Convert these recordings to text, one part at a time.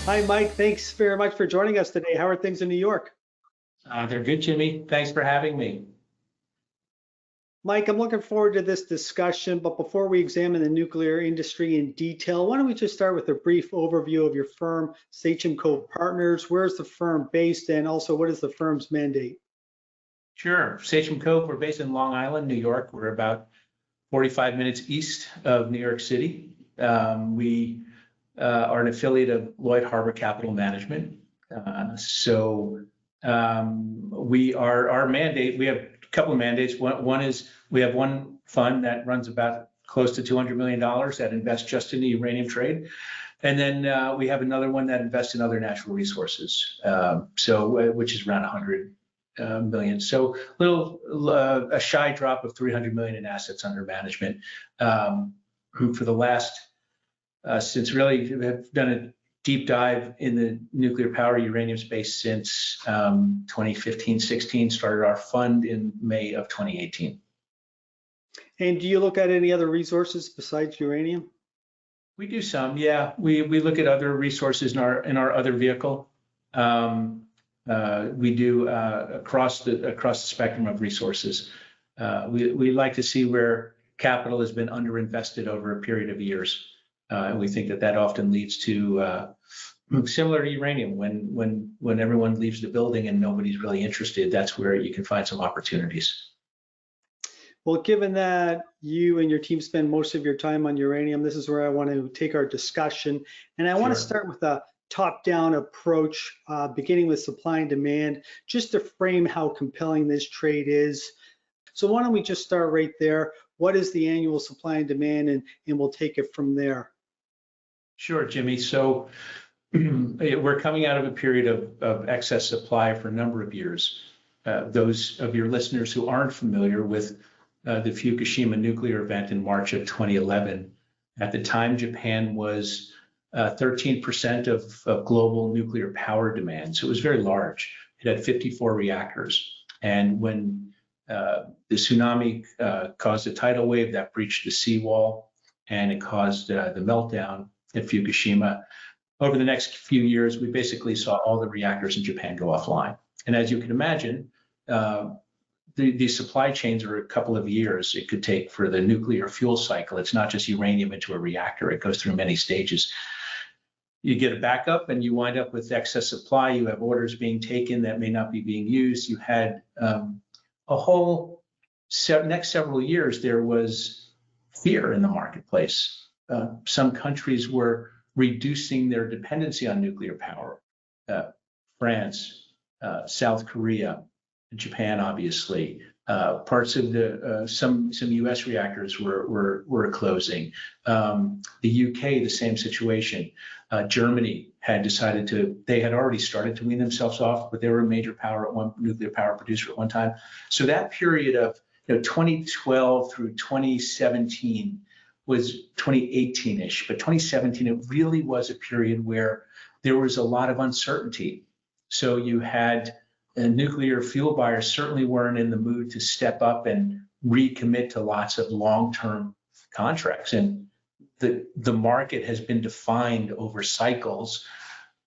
Hi, Mike. Thanks very much for joining us today. How are things in New York? They're good, Jimmy. Thanks for having me. Mike, I'm looking forward to this discussion, but before we examine the nuclear industry in detail, why don't we just start with a brief overview of your firm, Sachem Cove Partners. Where is the firm based, and also what is the firm's mandate? Sure. Sachem Cove, we're based in Long Island, New York. We're about 45 minutes east of New York City. We are an affiliate of Lloyd Harbor Capital Management. Our mandate, we have a couple of mandates. One is we have one fund that runs about close to $200 million that invests just in the uranium trade. And then we have another one that invests in other natural resources, which is around 100 million. So a shy drop of 300 million in assets under management. For the last, since really we have done a deep dive in the nuclear power uranium space since 2015-16, started our fund in May of 2018. And do you look at any other resources besides uranium? We do some, yeah. We look at other resources in our other vehicle. We do across the spectrum of resources. We like to see where capital has been underinvested over a period of years. And we think that often leads to similar to uranium. When everyone leaves the building and nobody's really interested, that's where you can find some opportunities. Well, given that you and your team spend most of your time on uranium, this is where I want to take our discussion. And I want to start with a top-down approach, beginning with supply and demand, just to frame how compelling this trade is. So why don't we just start right there? What is the annual supply and demand, and we'll take it from there. Sure, Jimmy. So we're coming out of a period of excess supply for a number of years. Those of your listeners who aren't familiar with the Fukushima nuclear event in March of 2011, at the time, Japan was 13% of global nuclear power demand. So it was very large. It had 54 reactors. And when the tsunami caused a tidal wave that breached the seawall, and it caused the meltdown at Fukushima, over the next few years, we basically saw all the reactors in Japan go offline. And as you can imagine, the supply chains are a couple of years it could take for the nuclear fuel cycle. It's not just uranium into a reactor. It goes through many stages. You get a backup and you wind up with excess supply. You have orders being taken that may not be being used. You had a whole next several years, there was fear in the marketplace. Some countries were reducing their dependency on nuclear power. France, South Korea, Japan, obviously. Parts of some U.S. reactors were closing. The UK, the same situation. Germany had decided they had already started to wean themselves off, but they were a major nuclear power producer at one time. So that period of 2012 through 2017 was 2018-ish, but 2017, it really was a period where there was a lot of uncertainty. So you had nuclear fuel buyers certainly weren't in the mood to step up and recommit to lots of long-term contracts. And the market has been defined over cycles.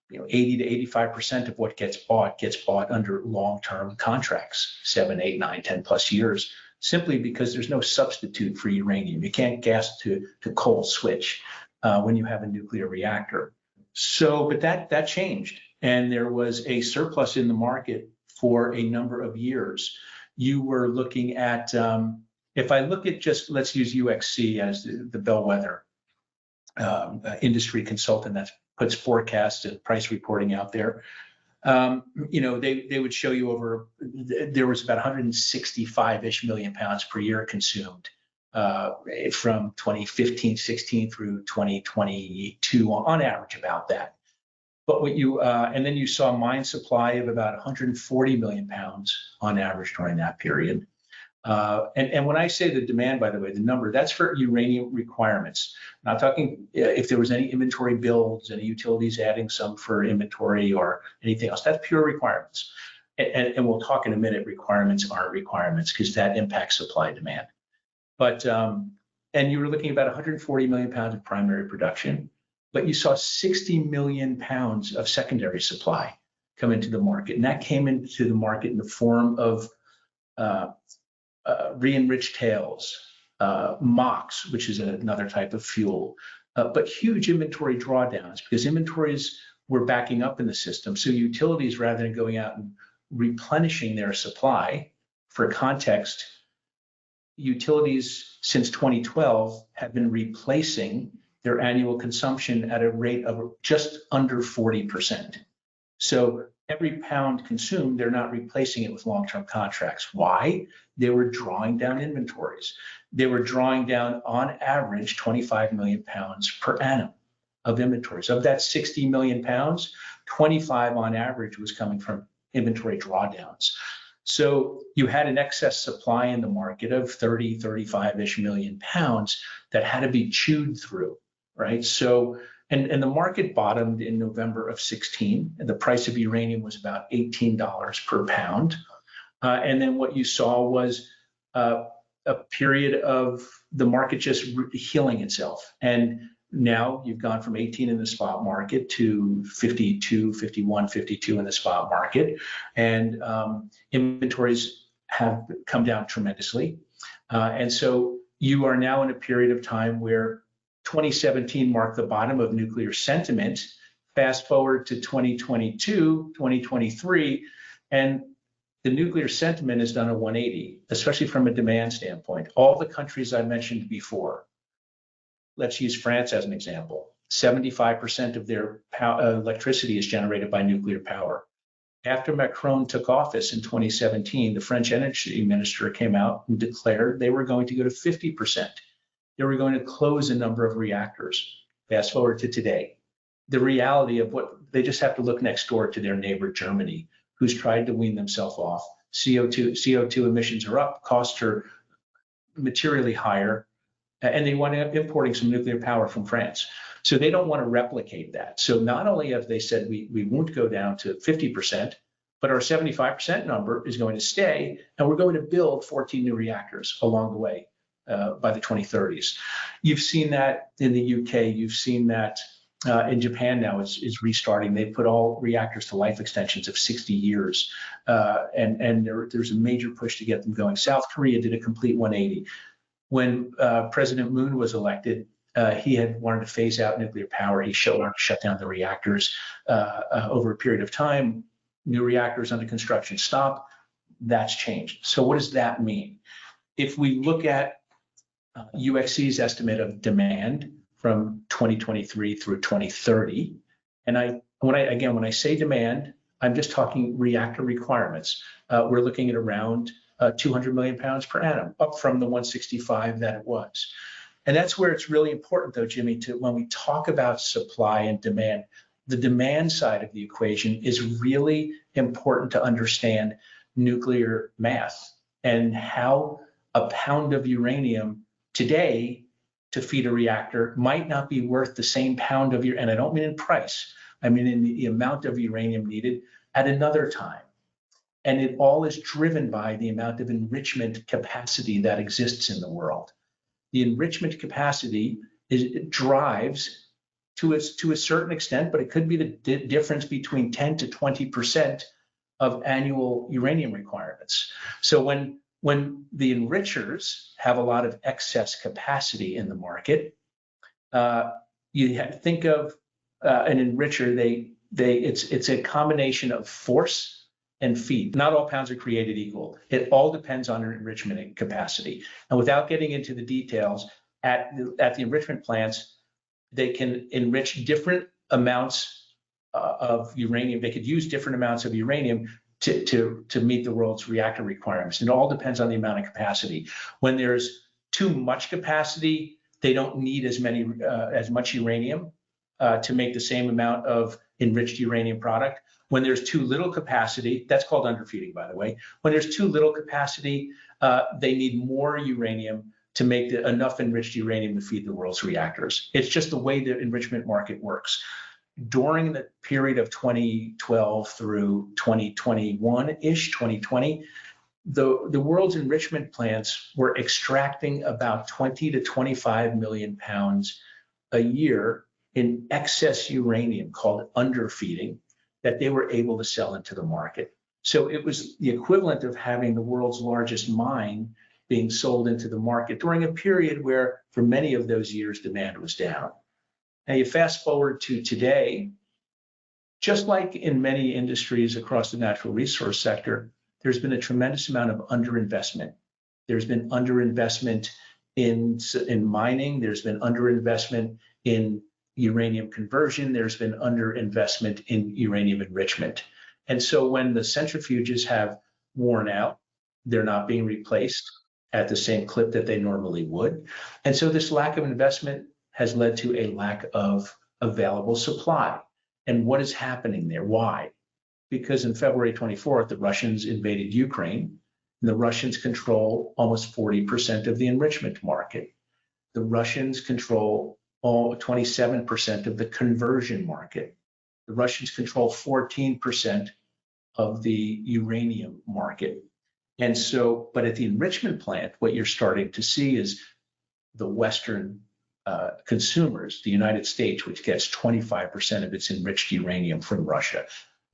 80 to 85% of what gets bought under long-term contracts, 7, 8, 9, 10 plus years, simply because there's no substitute for uranium. You can't gas to coal switch when you have a nuclear reactor. So, but that changed, and there was a surplus in the market for a number of years. You were looking at, if I look at just, let's use UXC as the bellwether industry consultant that puts forecasts and price reporting out there. They would show you there was about 165-ish million pounds per year consumed from 2015-16 through 2022 on average, about that. But and then you saw mine supply of about 140 million pounds on average during that period. And when I say the demand, by the way, the number, that's for uranium requirements. Not talking if there was any inventory builds, any utilities adding some for inventory or anything else. That's pure requirements. And we'll talk in a minute, requirements aren't requirements because that impacts supply and demand. But, and you were looking at about 140 million pounds of primary production. but you saw 60 million pounds of secondary supply come into the market. And that came into the market in the form of re-enriched tails, MOX, which is another type of fuel, but huge inventory drawdowns because inventories were backing up in the system. So utilities, rather than going out and replenishing their supply, for context, utilities since 2012 have been replacing their annual consumption at a rate of just under 40%. So every pound consumed, they're not replacing it with long-term contracts. Why? They were drawing down inventories. They were drawing down, on average, 25 million pounds per annum of inventories. Of that 60 million pounds, 25 on average was coming from inventory drawdowns. So you had an excess supply in the market of 30, 35-ish million pounds that had to be chewed through, right? So, and the market bottomed in November of 16, and the price of uranium was about $18 per pound. And then what you saw was a period of the market just healing itself. And now you've gone from 18 in the spot market to 52, 51, 52 in the spot market. And inventories have come down tremendously. And so you are now in a period of time where 2017 marked the bottom of nuclear sentiment. Fast forward to 2022, 2023, and the nuclear sentiment has done a 180, especially from a demand standpoint. All the countries I mentioned before, let's use France as an example. 75% of their electricity is generated by nuclear power. After Macron took office in 2017, the French energy minister came out and declared they were going to go to 50%. They were going to close a number of reactors. Fast forward to today. The reality of what they just have to look next door to their neighbor, Germany, who's tried to wean themselves off. CO2 emissions are up, costs are materially higher, and they want to importing some nuclear power from France. So they don't want to replicate that. So not only have they said we won't go down to 50%, but our 75% number is going to stay, and we're going to build 14 new reactors along the way by the 2030s. You've seen that in the UK. You've seen that in Japan now is restarting. They put all reactors to life extensions of 60 years, and there's a major push to get them going. South Korea did a complete 180. When President Moon was elected, he had wanted to phase out nuclear power. He shut down the reactors over a period of time. New reactors under construction stop. That's changed. So what does that mean? If we look at UxC's estimate of demand from 2023 through 2030, and when I say demand, I'm just talking reactor requirements. We're looking at around 200 million pounds per annum, up from the 165 that it was. And that's where it's really important, though, Jimmy, when we talk about supply and demand, the demand side of the equation is really important to understand nuclear math and how a pound of uranium today to feed a reactor might not be worth the same pound of and I don't mean in price, I mean in the amount of uranium needed at another time. And it all is driven by the amount of enrichment capacity that exists in the world. The enrichment capacity drives to a certain extent, but it could be the difference between 10 to 20% of annual uranium requirements. So when the enrichers have a lot of excess capacity in the market, you think of an enricher. It's a combination of force and feed. Not all pounds are created equal. It all depends on enrichment capacity. And without getting into the details, at the enrichment plants, they can enrich different amounts of uranium. They could use different amounts of uranium to meet the world's reactor requirements. And it all depends on the amount of capacity. When there's too much capacity, they don't need as much uranium to make the same amount of enriched uranium product. When there's too little capacity, that's called underfeeding, by the way. When there's too little capacity, they need more uranium to make enough enriched uranium to feed the world's reactors. It's just the way the enrichment market works. During the period of 2012 through 2021-ish, 2020, the world's enrichment plants were extracting about 20 to 25 million pounds a year in excess uranium called underfeeding that they were able to sell into the market. So it was the equivalent of having the world's largest mine being sold into the market during a period where, for many of those years, demand was down. Now you fast forward to today, just like in many industries across the natural resource sector, there's been a tremendous amount of underinvestment. There's been underinvestment in mining. There's been underinvestment in uranium conversion. There's been underinvestment in uranium enrichment. And so when the centrifuges have worn out, they're not being replaced at the same clip that they normally would. And so this lack of investment has led to a lack of available supply. And what is happening there? Why? Because in February 24th, the Russians invaded Ukraine, and the Russians control almost 40% of the enrichment market. The Russians control 27% of the conversion market. The Russians control 14% of the uranium market. And so, but at the enrichment plant, what you're starting to see is the Western consumers, the United States, which gets 25% of its enriched uranium from Russia,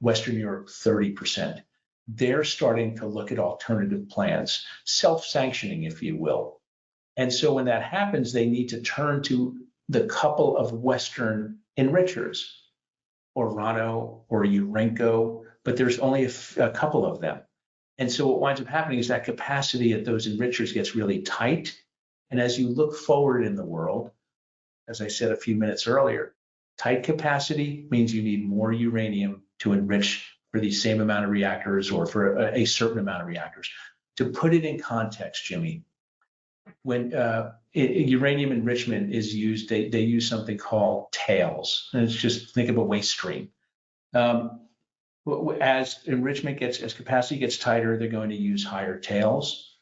Western Europe, 30%. They're starting to look at alternative plans, self-sanctioning, if you will. And so when that happens, they need to turn to the couple of Western enrichers, Orano or Urenco, but there's only a couple of them. And so what winds up happening is that capacity at those enrichers gets really tight. And as you look forward in the world, as I said a few minutes earlier, tight capacity means you need more uranium to enrich for the same amount of reactors or for a certain amount of reactors. To put it in context, Jimmy, when uranium enrichment is used, they use something called tails. And it's just, think of a waste stream. As capacity gets tighter, they're going to use higher tails.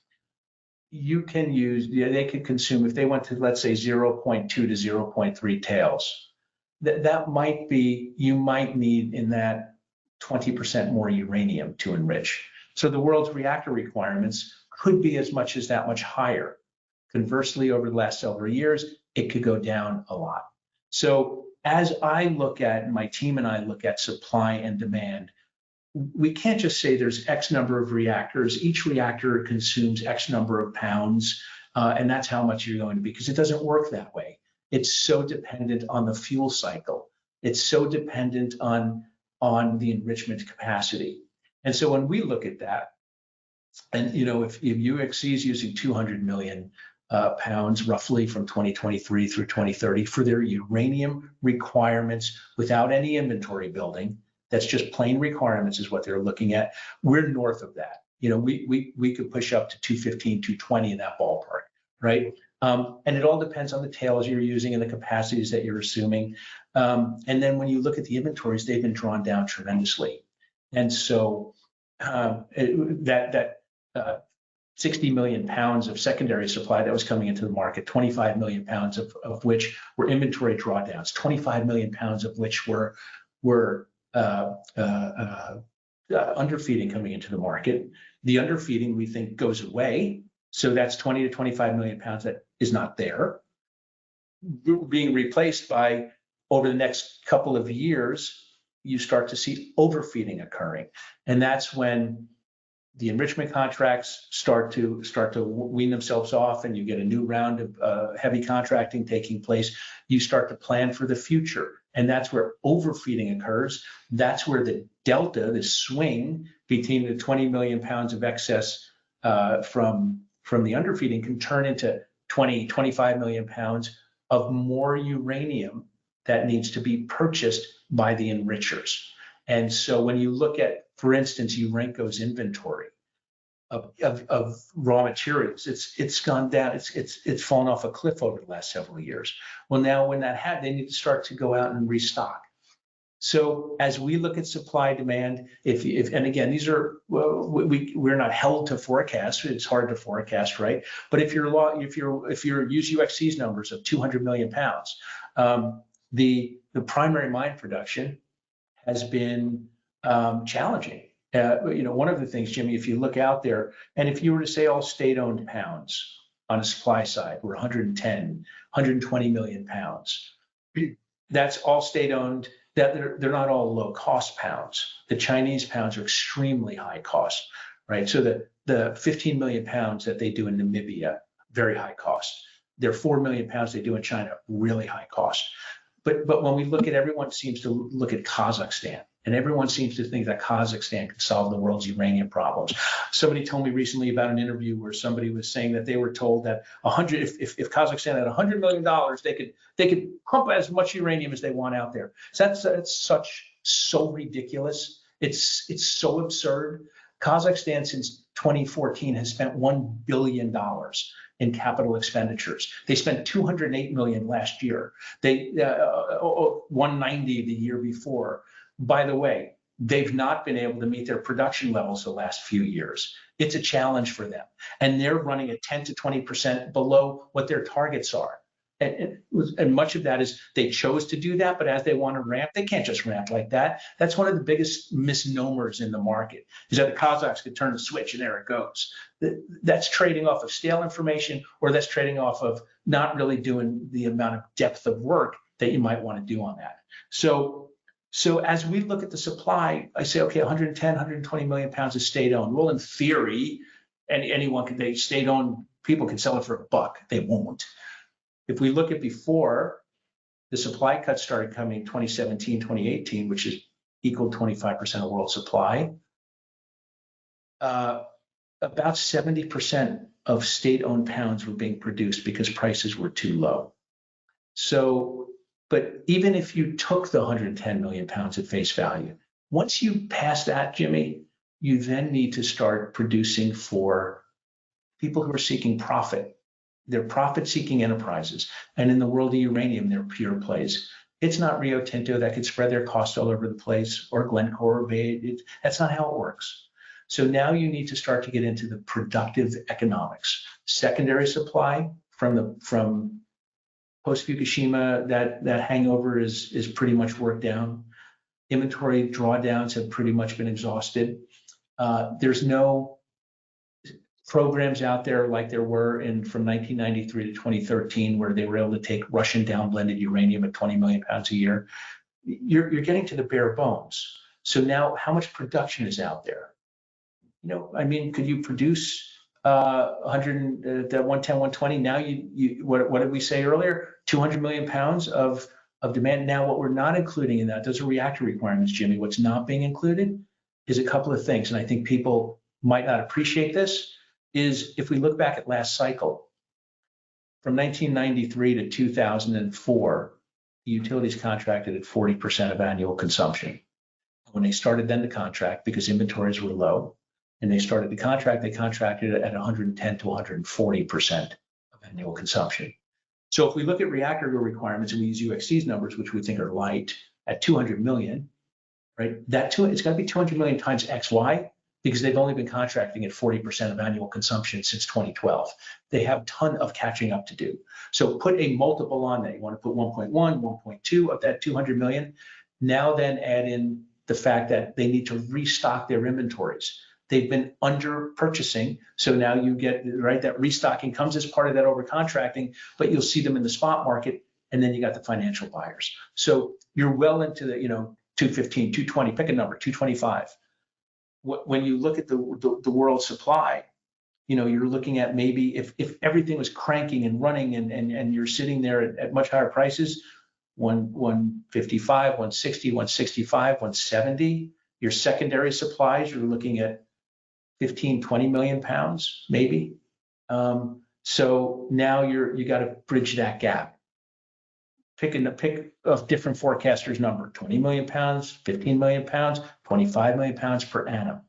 You can use, they could consume, if they went to, let's say, 0.2 to 0.3 tails, that might be, you might need in that 20% more uranium to enrich. So the world's reactor requirements could be as much as that much higher. Conversely, over the last several years, it could go down a lot. So as I look at, my team and I look at supply and demand, we can't just say there's X number of reactors. Each reactor consumes X number of pounds, and that's how much you're going to be, because it doesn't work that way. It's so dependent on the fuel cycle. It's so dependent on the enrichment capacity. And so when we look at that, and if UxC is using 200 million pounds roughly from 2023 through 2030 for their uranium requirements without any inventory building, that's just plain requirements is what they're looking at. We're north of that. We could push up to 215, 220 in that ballpark, right? And it all depends on the tails you're using and the capacities that you're assuming. And then when you look at the inventories, they've been drawn down tremendously. And so 60 million pounds of secondary supply that was coming into the market, 25 million pounds of which were inventory drawdowns, 25 million pounds of which were underfeeding coming into the market. The underfeeding, we think, goes away. So that's 20 to 25 million pounds that is not there, being replaced by, over the next couple of years, you start to see overfeeding occurring. And that's when the enrichment contracts start to wean themselves off, and you get a new round of heavy contracting taking place. You start to plan for the future. And that's where overfeeding occurs. That's where the delta, the swing between the 20 million pounds of excess from the underfeeding can turn into 20, 25 million pounds of more uranium that needs to be purchased by the enrichers. And so when you look at, for instance, Urenco's inventory of raw materials, it's gone down, it's fallen off a cliff over the last several years. Well, now when that had, they need to start to go out and restock. So as we look at supply demand, and again, these are, we're not held to forecast. It's hard to forecast, right? But if you're use UxC's numbers of 200 million pounds, the primary mine production has been challenging. One of the things, Jimmy, if you look out there, and if you were to say all state-owned pounds on a supply side were 110, 120 million pounds, That's all state-owned. That they're not all low-cost pounds. The Chinese pounds are extremely high cost, right? So the 15 million pounds that they do in Namibia, very high cost. Their 4 million pounds they do in China, really high cost. But when we look at, everyone seems to look at Kazakhstan, and everyone seems to think that Kazakhstan could solve the world's uranium problems. Somebody told me recently about an interview where somebody was saying that they were told that if Kazakhstan had $100 million, they could pump as much uranium as they want out there. So that's so ridiculous. It's so absurd. Kazakhstan since 2014 has spent $1 billion in capital expenditures. They spent $208 million last year. They 190 the year before. By the way, they've not been able to meet their production levels the last few years. It's a challenge for them, and they're running at 10 to 20% below what their targets are. And much of that is they chose to do that, but as they want to ramp, they can't just ramp like that. That's one of the biggest misnomers in the market, is that the Kazakhs could turn the switch and there it goes. That's trading off of stale information, or that's trading off of not really doing the amount of depth of work that you might want to do on that. So as we look at the supply, I say, okay, 110, 120 million pounds is state-owned. Well, in theory, state-owned people can sell it for $1. They won't. If we look at before the supply cuts started coming 2017, 2018, which is equal 25% of world supply, about 70% of state-owned pounds were being produced because prices were too low. So, but even if you took the 110 million pounds at face value, once you pass that, Jimmy, you then need to start producing for people who are seeking profit. They're profit-seeking enterprises. And in the world of uranium, they're pure plays. It's not Rio Tinto that could spread their costs all over the place, or Glencore or Bay. That's not how it works. So now you need to start to get into the productive economics. Secondary supply from post-Fukushima, that hangover is pretty much worked down. Inventory drawdowns have pretty much been exhausted. There's no programs out there like there were from 1993 to 2013, where they were able to take Russian down-blended uranium at 20 million pounds a year. You're getting to the bare bones. So now, how much production is out there? I mean, could you produce 110, 120? Now what did we say earlier? 200 million pounds of demand. Now, what we're not including in that, those are reactor requirements, Jimmy. What's not being included is a couple of things, and I think people might not appreciate this. Is if we look back at last cycle, from 1993 to 2004, the utilities contracted at 40% of annual consumption. When they started then to contract, because inventories were low, and they started the contract, they contracted at 110 to 140% of annual consumption. So if we look at reactor requirements, and we use UxC's numbers, which we think are light, at 200 million, right? It's got to be 200 million times XY, because they've only been contracting at 40% of annual consumption since 2012. They have a ton of catching up to do. So put a multiple on that. You want to put 1.1, 1.2 of that 200 million. Now then add in the fact that they need to restock their inventories. They've been under purchasing. So now you get, right, that restocking comes as part of that over contracting, but you'll see them in the spot market, and then you got the financial buyers. So you're well into the, 215, 220, pick a number, 225. When you look at the world supply, you're looking at maybe if everything was cranking and running and you're sitting there at much higher prices, 155, 160, 165, 170. Your secondary supplies, you're looking at 15, 20 million pounds, maybe. So now you got to bridge that gap. Pick a different forecaster's number, 20 million pounds, 15 million pounds, 25 million pounds per annum.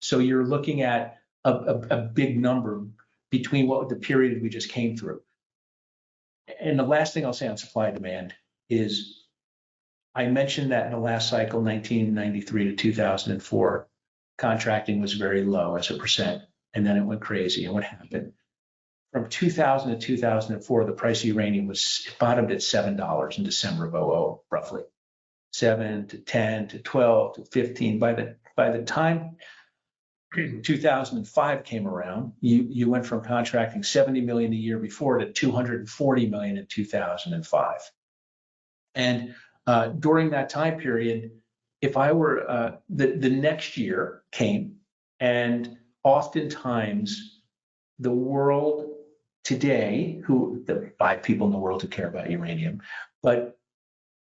So you're looking at a big number between what the period we just came through. And the last thing I'll say on supply and demand is, I mentioned that in the last cycle, 1993 to 2004, contracting was very low as a percent, and then it went crazy. And what happened? From 2000 to 2004, the price of uranium bottomed at $7 in December of 2000, roughly. 7 to 10 to 12 to 15. By the time 2005 came around, you went from contracting 70 million a year before to 240 million in 2005. And during that time period, if I were, the next year came, and oftentimes the world today, the 5 people in the world who care about uranium, but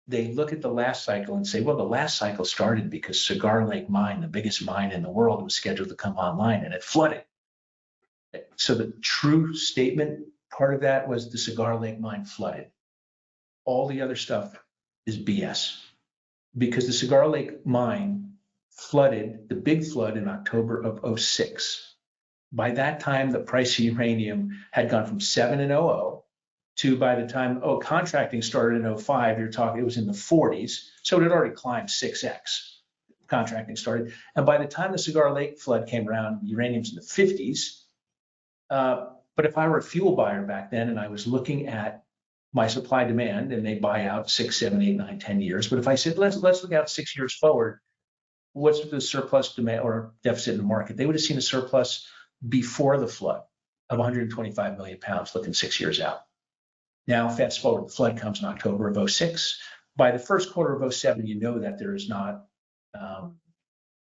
they look at the last cycle and say, well, the last cycle started because Cigar Lake Mine, the biggest mine in the world, was scheduled to come online and it flooded. So the true statement part of that was the Cigar Lake Mine flooded. All the other stuff is BS, because the Cigar Lake Mine flooded, the big flood, in October of 06. By that time, the price of uranium had gone from 7 in 00 to, by the time contracting started in 05, you're talking, it was in the 40s. So it had already climbed 6x. Contracting started. And by the time the Cigar Lake flood came around, uranium's in the 50s. But if I were a fuel buyer back then and I was looking at my supply demand, and they buy out 6, 7, 8, 9, 10 years. But if I said, let's look out 6 years forward, what's the surplus demand or deficit in the market? They would have seen a surplus before the flood of 125 million pounds looking 6 years out. Now, fast forward, the flood comes in October of 06. By the first quarter of 07, you know that there is not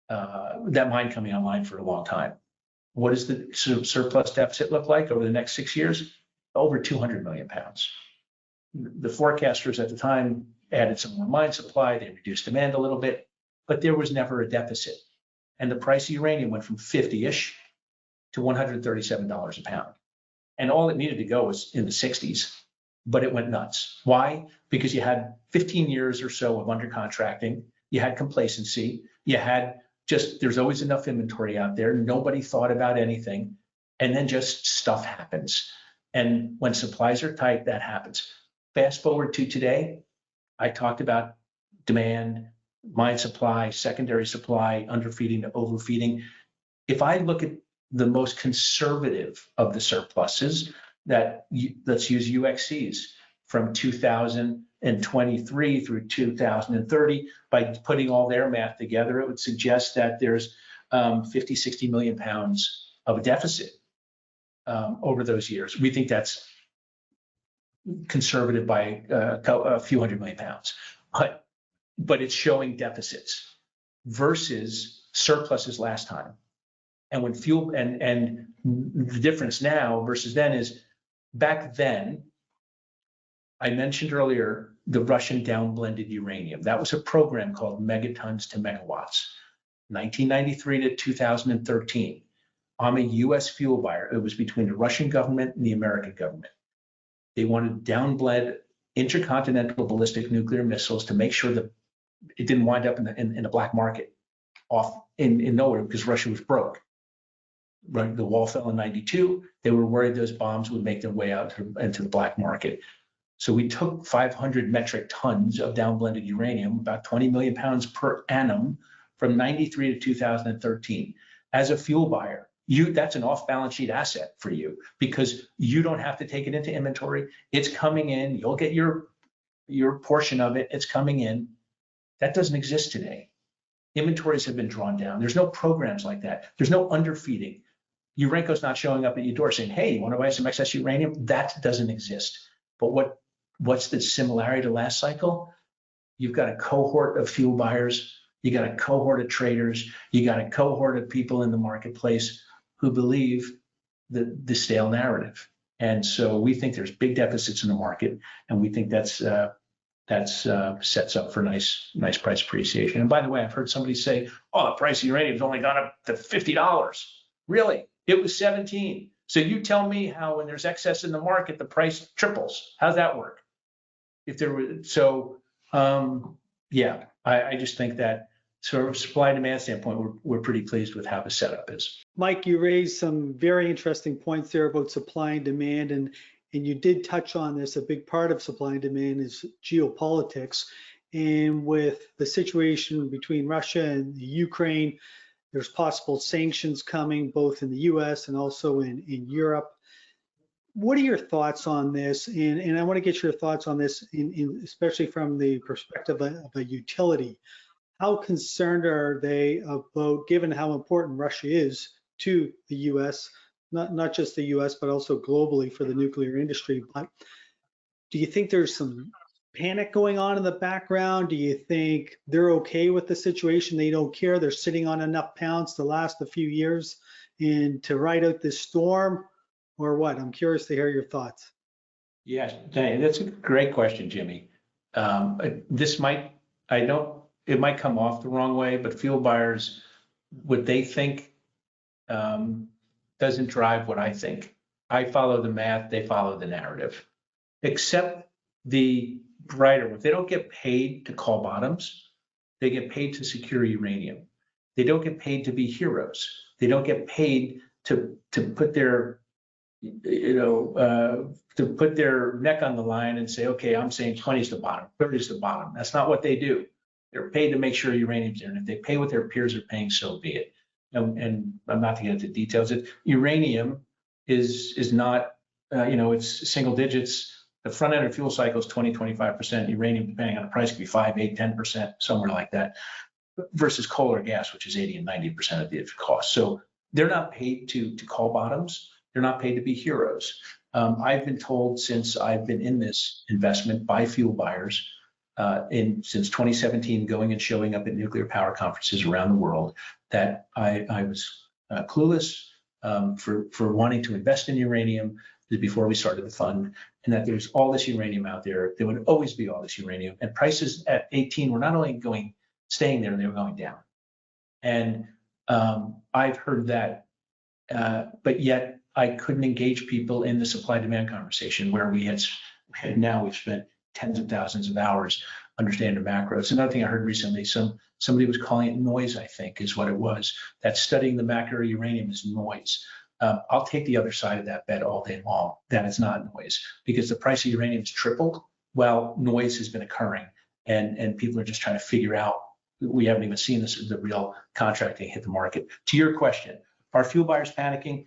that mine coming online for a long time. What does the surplus deficit look like over the next 6 years? Over 200 million pounds. The forecasters at the time added some more mine supply, they reduced demand a little bit, but there was never a deficit. And the price of uranium went from 50-ish to $137 a pound. And all it needed to go was in the 60s, but it went nuts. Why? Because you had 15 years or so of under contracting, you had complacency, you had there's always enough inventory out there, nobody thought about anything, and then just stuff happens. And when supplies are tight, that happens. Fast forward to today, I talked about demand, mine supply, secondary supply, underfeeding to overfeeding. If I look at the most conservative of the surpluses, let's use UxCs from 2023 through 2030, by putting all their math together, it would suggest that there's 50, 60 million pounds of a deficit over those years. We think that's conservative by a few hundred million pounds, but it's showing deficits versus surpluses last time. And when fuel and the difference now versus then is, back then, I mentioned earlier the Russian downblended uranium. That was a program called megatons to megawatts, 1993 to 2013. I'm a US fuel buyer. It was between the Russian government and the American government. They wanted downblend intercontinental ballistic nuclear missiles to make sure that it didn't wind up in the black market off in nowhere, because Russia was broke. Right, the wall fell in 92. They were worried those bombs would make their way out into the black market. So we took 500 metric tons of downblended uranium, about 20 million pounds per annum, from 93 to 2013. As a fuel buyer, that's an off-balance sheet asset for you, because you don't have to take it into inventory. It's coming in. You'll get your portion of it. It's coming in. That doesn't exist today. Inventories have been drawn down. There's no programs like that. There's no underfeeding. Urenco's not showing up at your door saying, hey, you want to buy some excess uranium? That doesn't exist. But what's the similarity to last cycle? You've got a cohort of fuel buyers, you got a cohort of traders, you got a cohort of people in the marketplace who believe the stale narrative. And so we think there's big deficits in the market, and we think that's sets up for nice price appreciation. And by the way, I've heard somebody say, oh, the price of uranium's only gone up to $50. Really? It was 17. So you tell me how, when there's excess in the market, the price triples. How's that work? If there were, I just think that sort of supply demand standpoint, we're pretty pleased with how the setup is. Mike, you raised some very interesting points there about supply and demand, and you did touch on this. A big part of supply and demand is geopolitics. And with the situation between Russia and the Ukraine, there's possible sanctions coming both in the US and also in Europe. What are your thoughts on this? And I want to get your thoughts on this, especially from the perspective of a utility. How concerned are they about, given how important Russia is to the US, not just the US, but also globally for the nuclear industry? But do you think there's some panic going on in the background? Do you think they're okay with the situation? They don't care. They're sitting on enough pounds to last a few years and to ride out this storm, or what? I'm curious to hear your thoughts. Yes, that's a great question, Jimmy. This might, it might come off the wrong way, but fuel buyers, what they think doesn't drive what I think. I follow the math, they follow the narrative. Except the brighter ones. They don't get paid to call bottoms. They get paid to secure uranium. They don't get paid to be heroes. They don't get paid to put their, to put their neck on the line and say, okay, I'm saying 20 is the bottom, 30 is the bottom. That's not what they do. They're paid to make sure uranium's there. And if they pay what their peers are paying, so be it. And I'm not to get into details. Uranium is not, it's single digits. The front end of fuel cycle is 20, 25%. Uranium, depending on the price, could be 5, 8, 10%, somewhere like that, versus coal or gas, which is 80 and 90% of the cost. So they're not paid to call bottoms. They're not paid to be heroes. I've been told since I've been in this investment by fuel buyers since 2017, going and showing up at nuclear power conferences around the world, that I was clueless for wanting to invest in uranium before we started the fund, and that there's all this uranium out there. There would always be all this uranium, and prices at 18 were not only staying there, they were going down. And I've heard that, but yet I couldn't engage people in the supply-demand conversation where we've spent tens of thousands of hours understanding the macros. Another thing I heard recently, somebody was calling it noise, I think is what it was, that studying the macro uranium is noise. I'll take the other side of that bet all day long, that it's not noise, because the price of uranium has tripled while noise has been occurring, and people are just trying to figure out, we haven't even seen the real contracting hit the market. To your question, are fuel buyers panicking?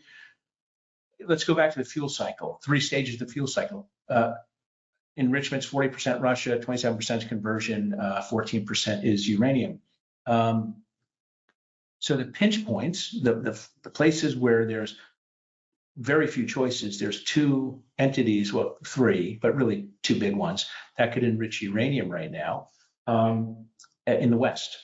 Let's go back to the fuel cycle, 3 stages of the fuel cycle. Enrichment's 40% Russia, 27% conversion, 14% is uranium. So the pinch points, the places where there's very few choices, there's 2 entities, well, 3, but really 2 big ones that could enrich uranium right now in the West,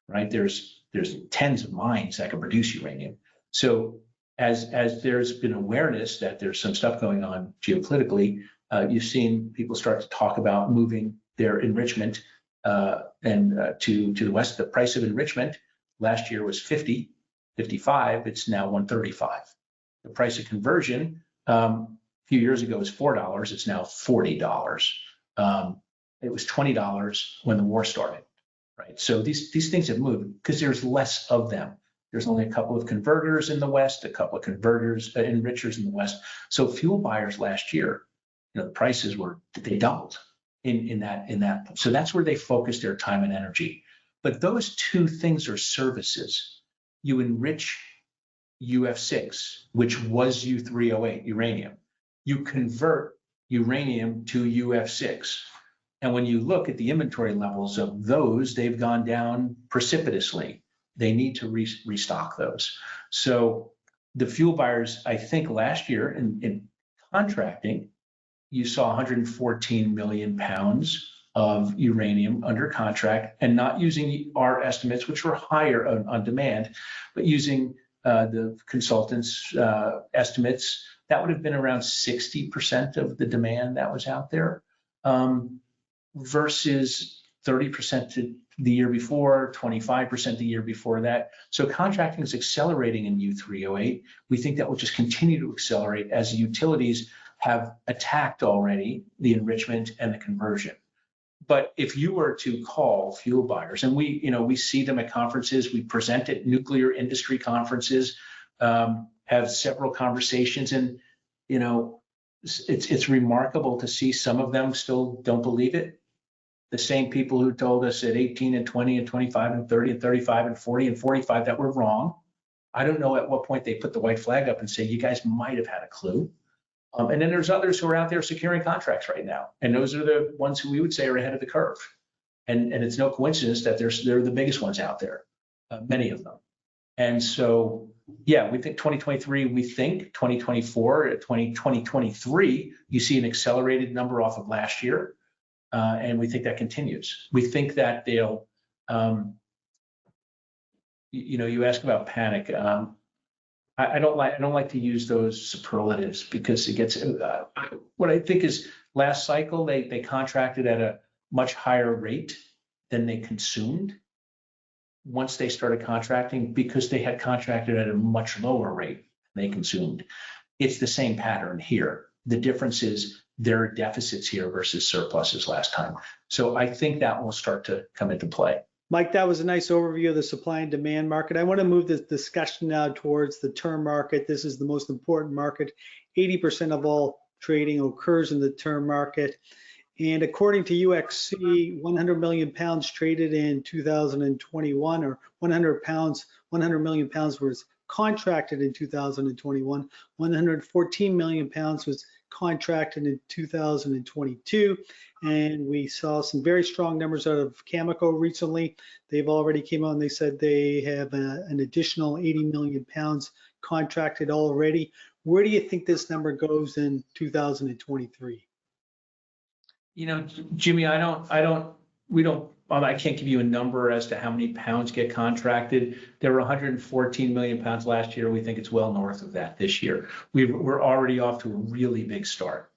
right? There's tens of mines that can produce uranium. So as there's been awareness that there's some stuff going on geopolitically, you've seen people start to talk about moving their enrichment to the West. The price of enrichment last year was 50, 55. It's now 135. The price of conversion a few years ago was $4. It's now $40. It was $20 when the war started, right? So these things have moved because there's less of them. There's only a couple of converters in the West, a couple of enrichers in the West. So fuel buyers last year, the prices they doubled in that. So that's where they focused their time and energy. But those 2 things are services. You enrich UF6, which was U3O8, uranium. You convert uranium to UF6. And when you look at the inventory levels of those, they've gone down precipitously. They need to restock those. So the fuel buyers, I think last year in contracting, you saw 114 million pounds of uranium under contract, and not using our estimates, which were higher on demand, but using the consultants' estimates, that would have been around 60% of the demand that was out there, versus 30% the year before, 25% the year before that. So contracting is accelerating in U3O8. We think that will just continue to accelerate as the utilities have attacked already the enrichment and the conversion. But if you were to call fuel buyers, and we see them at conferences, we present at nuclear industry conferences, have several conversations, and it's remarkable to see some of them still don't believe it. The same people who told us at 18 and 20 and 25 and 30 and 35 and 40 and 45 that we're wrong. I don't know at what point they put the white flag up and say, you guys might have had a clue. And then there's others who are out there securing contracts right now. And those are the ones who we would say are ahead of the curve. And it's no coincidence that they're the biggest ones out there, many of them. And so, yeah, we think 2023, we think 2024, 2023, you see an accelerated number off of last year. And we think that continues. We think that they'll, you ask about panic. I don't like to use those superlatives because it gets, what I think is last cycle, they contracted at a much higher rate than they consumed once they started contracting because they had contracted at a much lower rate than they consumed. It's the same pattern here. The difference is there are deficits here versus surpluses last time. So I think that will start to come into play. Mike, that was a nice overview of the supply and demand market. I want to move this discussion now towards the term market. This is the most important market. 80% of all trading occurs in the term market. And according to UXC, 100 million pounds traded in 2021, or 100 million pounds was contracted in 2021. 114 million pounds was contracted in 2022. And we saw some very strong numbers out of Cameco recently. They've already came out and they said they have an additional 80 million pounds contracted already. Where do you think this number goes in 2023? Jimmy, I can't give you a number as to how many pounds get contracted. There were 114 million pounds last year. We think it's well north of that this year. We're already off to a really big start.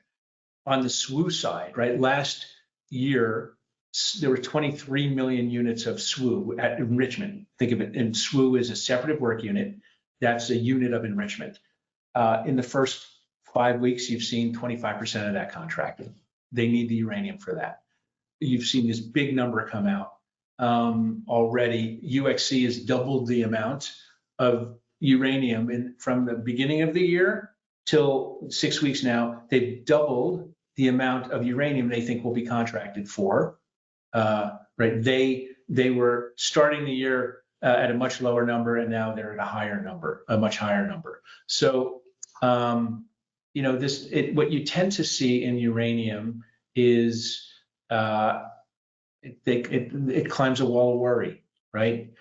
On the SWU side, right? Last year, there were 23 million units of SWU at enrichment. Think of it, and SWU is a separative work unit. That's a unit of enrichment. In the first 5 weeks, you've seen 25% of that contracted. They need the uranium for that. You've seen this big number come out already. UXC has doubled the amount of uranium from the beginning of the year till 6 weeks now. They've doubled the amount of uranium they think will be contracted for. Right? They were starting the year at a much lower number, and now they're at a much higher number. So, what you tend to see in uranium is it climbs a wall of worry, right?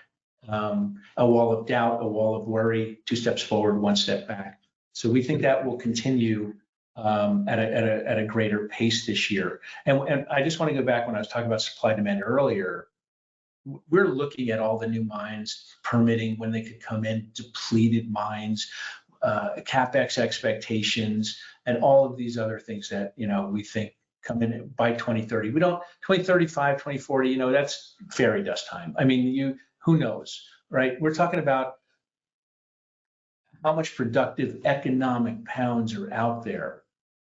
A wall of doubt, a wall of worry, 2 steps forward, 1 step back. So we think that will continue at a greater pace this year. And I just want to go back when I was talking about supply demand earlier. We're looking at all the new mines, permitting when they could come in, depleted mines, CapEx expectations, and all of these other things that we think come in by 2030. We don't 2035, 2040. That's fairy dust time. I mean, who knows, right? We're talking about how much productive economic pounds are out there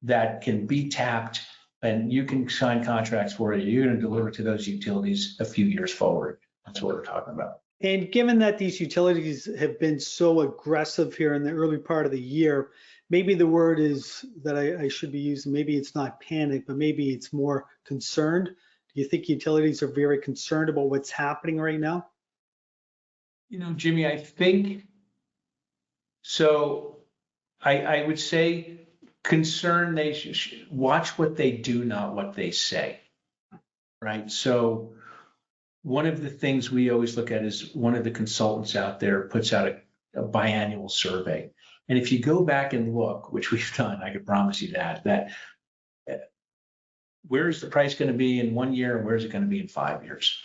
that can be tapped, and you can sign contracts for it. You're going to deliver to those utilities a few years forward. That's what we're talking about. And given that these utilities have been so aggressive here in the early part of the year, maybe the word is that I should be using, maybe it's not panic, but maybe it's more concerned. Do you think utilities are very concerned about what's happening right now? Jimmy, I think so. I would say concern, they should watch what they do, not what they say, right? So one of the things we always look at is one of the consultants out there puts out a biannual survey. And if you go back and look, which we've done, I can promise you that where's the price going to be in 1 year and where's it going to be in 5 years?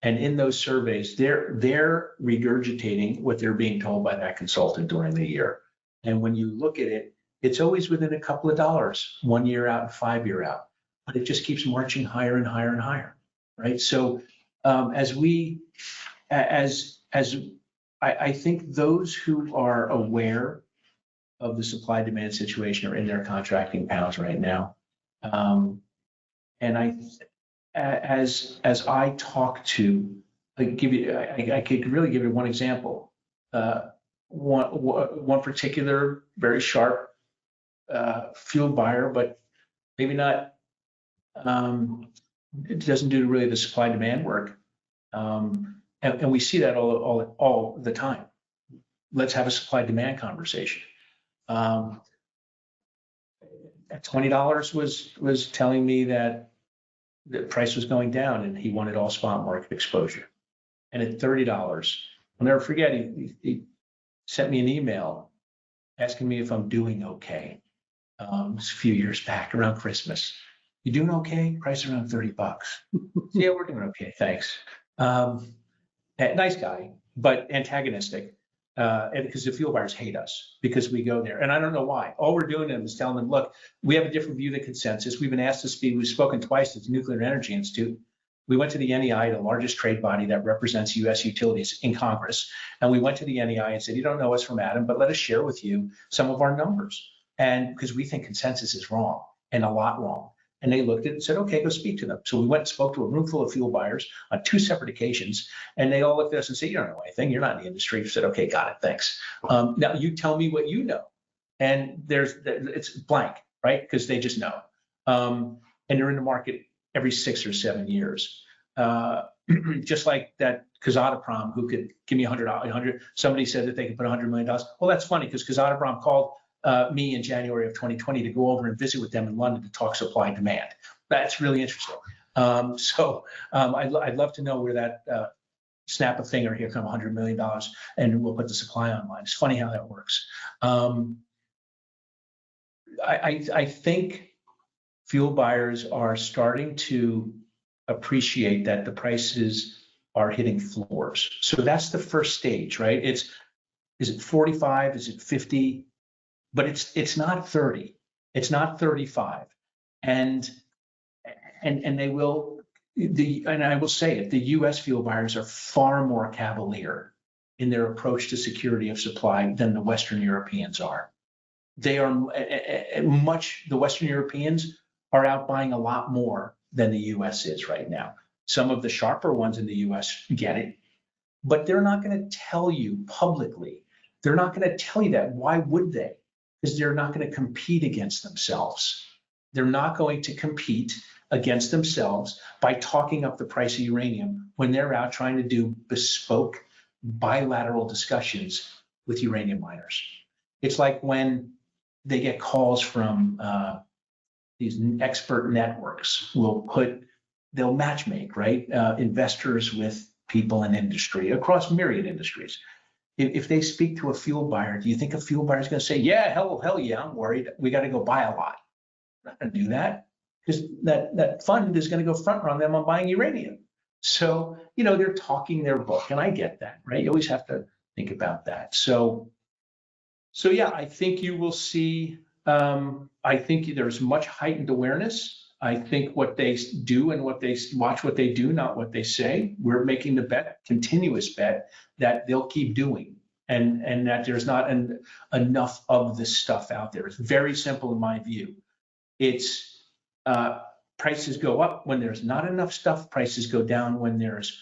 And in those surveys, they're regurgitating what they're being told by that consultant during the year. And when you look at it, it's always within a couple of dollars, 1 year out and 5 year out, but it just keeps marching higher and higher and higher, right? So I think those who are aware of the supply demand situation are in their contracting pounds right now. And as I talk to, I could really give you one example. One particular very sharp fuel buyer, but maybe not, it doesn't do really the supply demand work. And we see that all the time. Let's have a supply demand conversation. At $20 was telling me that the price was going down and he wanted all spot market exposure. And at $30, I'll never forget, he sent me an email asking me if I'm doing okay. It was a few years back around Christmas. You doing okay? Price around $30. Yeah, we're doing okay, thanks. Nice guy, but antagonistic. And because the fuel buyers hate us because we go there. And I don't know why. All we're doing is telling them, look, we have a different view than consensus. We've been asked to speak. We've spoken twice at the Nuclear Energy Institute. We went to the NEI, the largest trade body that represents U.S. utilities in Congress. And we went to the NEI and said, you don't know us from Adam, but let us share with you some of our numbers. And because we think consensus is wrong and a lot wrong. And they looked at it and said, okay, go speak to them. So we went and spoke to a room full of fuel buyers on 2 separate occasions. And they all looked at us and said, you don't know anything. You're not in the industry. We said, okay, got it. Thanks. Now you tell me what you know. And it's blank, right? Because they just know. And they're in the market every 6 or 7 years. Just like that Kazatomprom, who could give me $100. Somebody said that they could put $100 million. Well, that's funny because Kazatomprom called me in January of 2020 to go over and visit with them in London to talk supply and demand. That's really interesting. I'd love to know where that snap a finger, here come $100 million, and we'll put the supply online. It's funny how that works. I think fuel buyers are starting to appreciate that the prices are hitting floors. So that's the first stage, right? Is it 45? Is it 50? But it's not 30, it's not 35, and they will. And I will say it: the U.S. fuel buyers are far more cavalier in their approach to security of supply than the Western Europeans are. They are much. The Western Europeans are out buying a lot more than the U.S. is right now. Some of the sharper ones in the U.S. get it, but they're not going to tell you publicly. They're not going to tell you that. Why would they? Because they're not going to compete against themselves. They're not going to compete against themselves by talking up the price of uranium when they're out trying to do bespoke bilateral discussions with uranium miners. It's like when they get calls from these expert networks they'll matchmake, right? Investors with people in industry across myriad industries. If they speak to a fuel buyer, do you think a fuel buyer is going to say, yeah, hell yeah, I'm worried. We got to go buy a lot. I'm not going to do that because that fund is going to go front run them on buying uranium. So, they're talking their book, and I get that, right? You always have to think about that. So yeah, I think you will see, I think there's much heightened awareness. I think what they do and watch what they do, not what they say. We're making the continuous bet that they'll keep doing, and that there's not enough of this stuff out there. It's very simple in my view. It's prices go up when there's not enough stuff. Prices go down when there's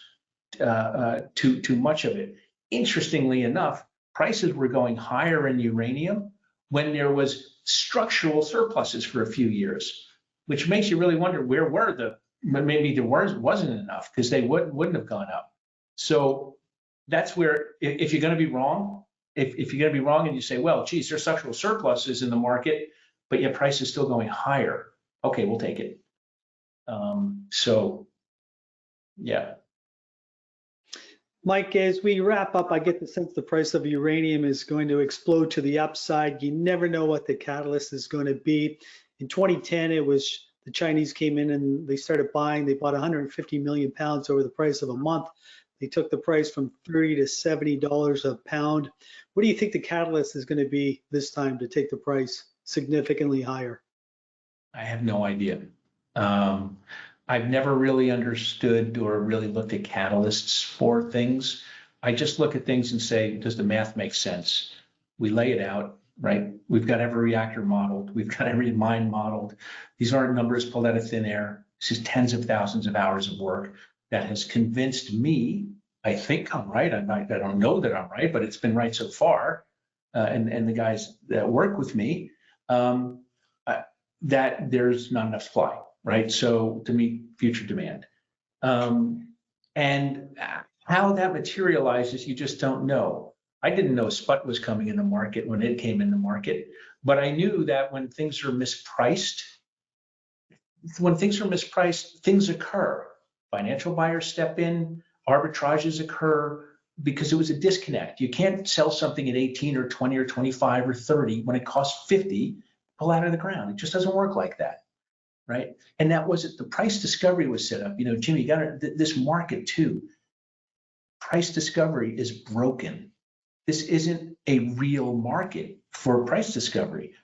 too much of it. Interestingly enough, prices were going higher in uranium when there was structural surpluses for a few years, which makes you really wonder maybe there wasn't enough because they wouldn't have gone up. So that's where, if you're going to be wrong, if you're going to be wrong and you say, well, geez, there's structural surpluses in the market, but yet price is still going higher. Okay, we'll take it. So yeah. Mike, as we wrap up, I get the sense the price of uranium is going to explode to the upside. You never know what the catalyst is going to be. In 2010, it was the Chinese came in and they started buying. They bought 150 million pounds over the price of a month. They took the price from $30 to $70 a pound. What do you think the catalyst is going to be this time to take the price significantly higher? I have no idea. I've never really understood or really looked at catalysts for things. I just look at things and say, does the math make sense? We lay it out, right? We've got every reactor modeled. We've got every mine modeled. These aren't numbers pulled out of thin air. This is tens of thousands of hours of work that has convinced me, I think I'm right. I don't know that I'm right, but it's been right so far. And the guys that work with me, that there's not enough supply, right? So to meet future demand. And how that materializes, you just don't know. I didn't know SPUT was coming in the market when it came in the market, but I knew that when things are mispriced, things occur. Financial buyers step in, arbitrages occur because it was a disconnect. You can't sell something at 18 or 20 or 25 or 30 when it costs 50, pull out of the ground. It just doesn't work like that, right? And that wasn't, the price discovery was set up. Jimmy, you got this market too. Price discovery is broken. This isn't a real market for price discovery.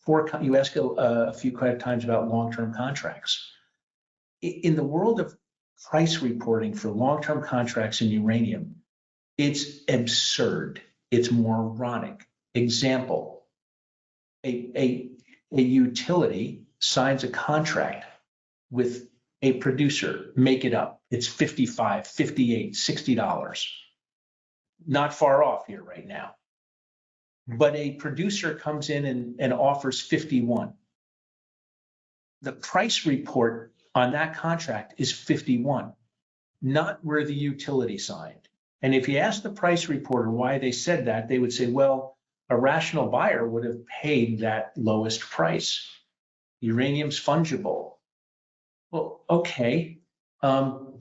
You ask a few times about long-term contracts. In the world of price reporting for long-term contracts in uranium, it's absurd. It's moronic. Example, a utility signs a contract with a producer, make it up. It's $55, $58, $60. Not far off here right now. But a producer comes in and offers 51. The price report on that contract is 51, not where the utility signed. And if you ask the price reporter why they said that, they would say, well, a rational buyer would have paid that lowest price. Uranium's fungible. Well, okay.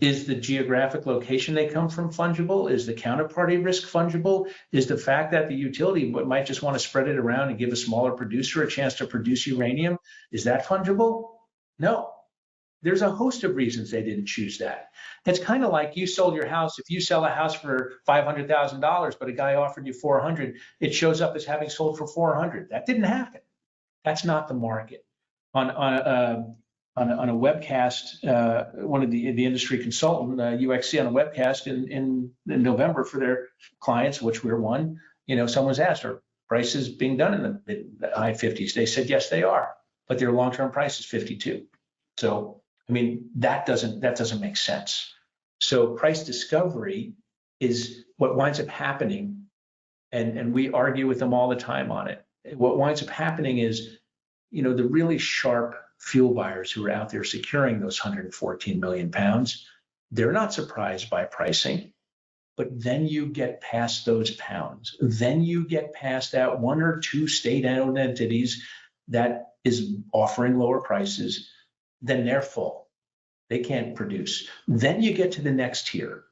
Is the geographic location they come from fungible? Is the counterparty risk fungible? Is the fact that the utility might just want to spread it around and give a smaller producer a chance to produce uranium, is that fungible? No. There's a host of reasons they didn't choose that. It's kind of like you sold your house. If you sell a house for $500,000, but a guy offered you 400, it shows up as having sold for 400. That didn't happen. That's not the market. On a webcast, one of the industry consultant, UXC, on a webcast in November for their clients, which we're one, someone's asked, are prices being done in the high 50s? They said, yes, they are, but their long-term price is 52. So, that doesn't make sense. So price discovery is what winds up happening, and we argue with them all the time on it. What winds up happening is, the really sharp fuel buyers who are out there securing those 114 million pounds, they're not surprised by pricing. But then you get past those pounds. Then you get past that one or two state-owned entities that is offering lower prices. Then they're full. They can't produce. Then you get to the next tier.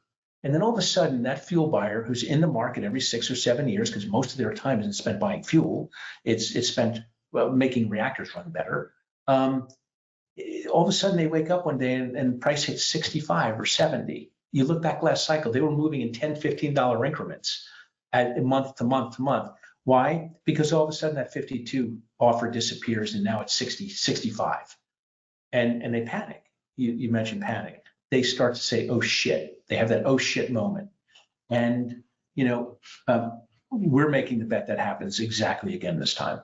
And then all of a sudden, that fuel buyer who's in the market every 6 or 7 years, because most of their time isn't spent buying fuel, it's spent making reactors run better. All of a sudden, they wake up one day and price hits 65 or 70. You look back last cycle, they were moving in $10, $15 increments at month to month to month. Why? Because all of a sudden that 52 offer disappears and now it's 60, 65. And they panic. You mentioned panic. They start to say, oh shit. They have that oh shit moment. And, we're making the bet that happens exactly again this time.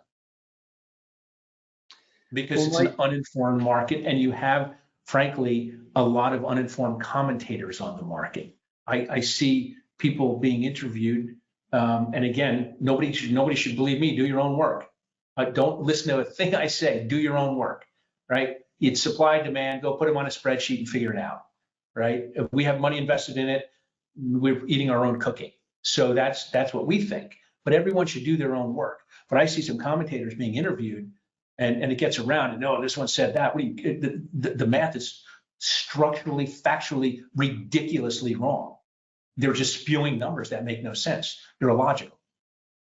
Because it's an uninformed market, and you have, frankly, a lot of uninformed commentators on the market. I see people being interviewed, and again, nobody should believe me. Do your own work. Don't listen to a thing I say. Do your own work, right? It's supply, demand. Go put them on a spreadsheet and figure it out, right? If we have money invested in it, we're eating our own cooking. So that's what we think. But everyone should do their own work. But I see some commentators being interviewed, and it gets around, and no, this one said that. The math is structurally, factually, ridiculously wrong. They're just spewing numbers that make no sense. They're illogical.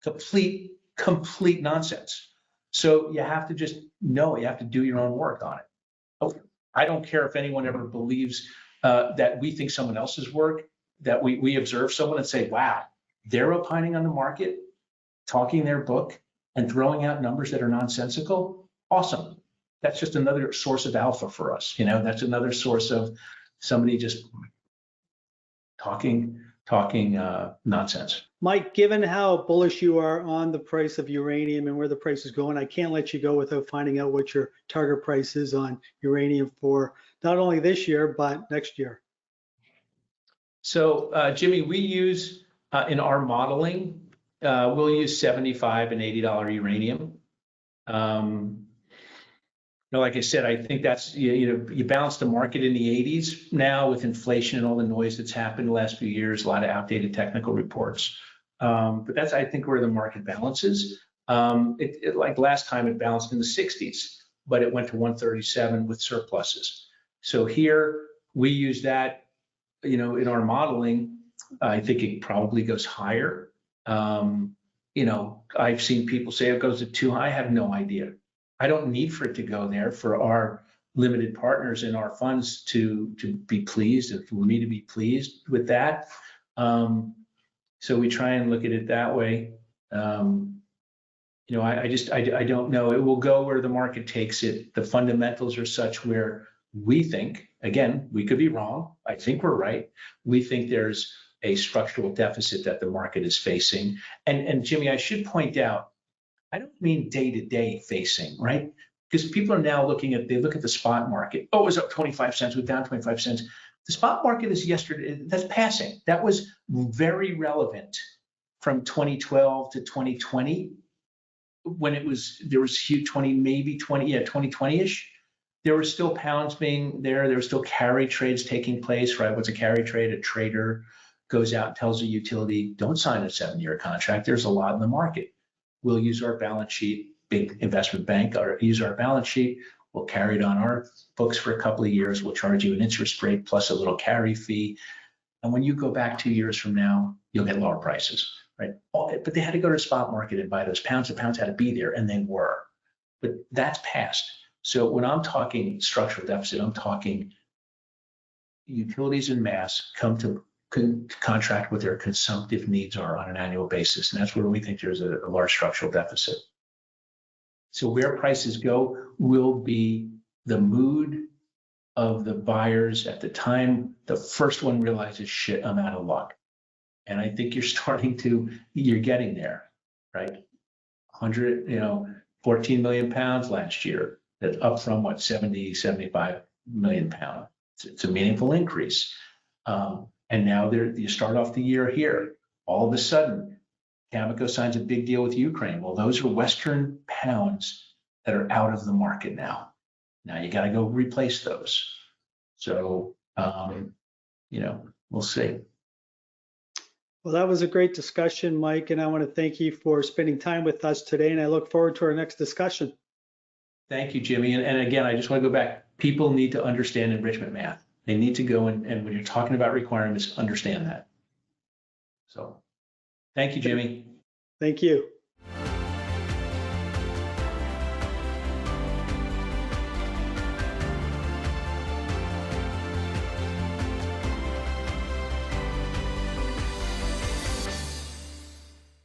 Complete nonsense. So you have to just know, you have to do your own work on it. I don't care if anyone ever believes that we think someone else's work, that we observe someone and say, wow, they're opining on the market, talking their book, and throwing out numbers that are nonsensical. Awesome. That's just another source of alpha for us. That's another source of somebody just talking nonsense. Mike, given how bullish you are on the price of uranium and where the price is going, I can't let you go without finding out what your target price is on uranium for not only this year, but next year. So, Jimmy, we use in our modeling, we'll use $75 and $80 uranium. Like I said, I think that's, you balance the market in the 80s now with inflation and all the noise that's happened the last few years, a lot of outdated technical reports. But that's, I think, where the market balances. Like last time it balanced in the 60s, but it went to 137 with surpluses. So here we use that, in our modeling. I think it probably goes higher. I've seen people say it goes to too high. I have no idea. I don't need for it to go there for our limited partners in our funds to be pleased, and for me to be pleased with that. So we try and look at it that way. I don't know. It will go where the market takes it. The fundamentals are such where we think, again, we could be wrong. I think we're right. We think there's a structural deficit that the market is facing. And Jimmy, I should point out, I don't mean day-to-day facing, right? Because people are now they look at the spot market. Oh, it was up 25 cents, it was down 25 cents. The spot market is yesterday, that's passing. That was very relevant from 2012 to 2020, when there was huge 2020-ish. There were still pounds being there. There were still carry trades taking place, right? What's a carry trade? A trader goes out and tells a utility, don't sign a 7-year contract. There's a lot in the market. We'll use our balance sheet, big investment bank, or use our balance sheet. We'll carry it on our books for a couple of years. We'll charge you an interest rate plus a little carry fee. And when you go back 2 years from now, you'll get lower prices, right? But they had to go to the spot market and buy those pounds. The pounds had to be there, and they were. But that's past. So when I'm talking structural deficit, I'm talking utilities en masse come to contract what their consumptive needs are on an annual basis. And that's where we think there's a large structural deficit. So where prices go will be the mood of the buyers at the time the first one realizes, shit, I'm out of luck. And I think you're getting there, right? 14 million pounds last year. That's up from 75 million pounds. It's a meaningful increase. And now you start off the year here. All of a sudden, Cameco signs a big deal with Ukraine. Well, those are Western pounds that are out of the market now. Now you got to go replace those. So, we'll see. Well, that was a great discussion, Mike, and I want to thank you for spending time with us today, and I look forward to our next discussion. Thank you, Jimmy. And again, I just want to go back. People need to understand enrichment math. They need to go and when you're talking about requirements, understand that. So thank you, Jimmy. Thank you.